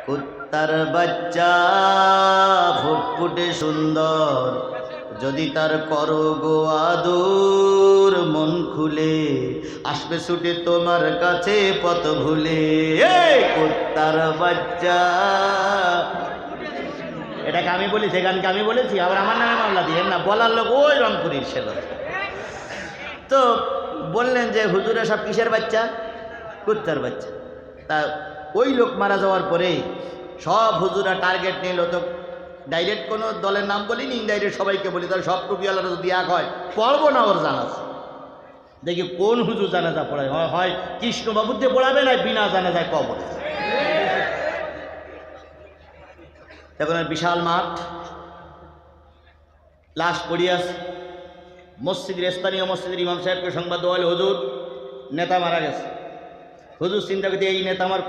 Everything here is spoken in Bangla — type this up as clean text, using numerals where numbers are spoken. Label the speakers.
Speaker 1: কুত্তার বাচ্চা ফুটফুটে সুন্দর, যদি তার করো গো আদর, মন খুলে আসবে ছুটে তোমার কাছে পথ ভুলে। কুত্তার বাচ্চা, এটাকে আমি বলি, সে গানকে আমি বলেছি, আবার আমার নামে মামলা দিয়ে না, বলার লোক ওই রংপুরীর ছিল। তো বললেন যে হুজুরা সব কিসের বাচ্চা? কুত্তার বাচ্চা। তা ওই লোক মারা যাওয়ার পরে সব হুজুরা টার্গেট নিল, তো ডাইরেক্ট কোনো দলের নাম বলিনি, ইনডাইরেক্ট সবাইকে বলি, তাহলে সব টুপিওয়ালারা যদি এক হয়, পড়বো না ওর জানাজা। দেখি কোন হুজুর জানাজা পড়ায়, হয় কৃষ্ণবাবুতে পড়াবে, না বিনা জানাজায় কবরে। এখন বিশাল মাঠ, লাশ পড়িয়াস, মসজিদের স্থানীয় মসজিদের ইমাম সাহেবকে সংবাদ দেওয়া হলো, হুজুর নেতা মারা গেছে। হুজুর চিন্তা করতে, এই নেতা আমার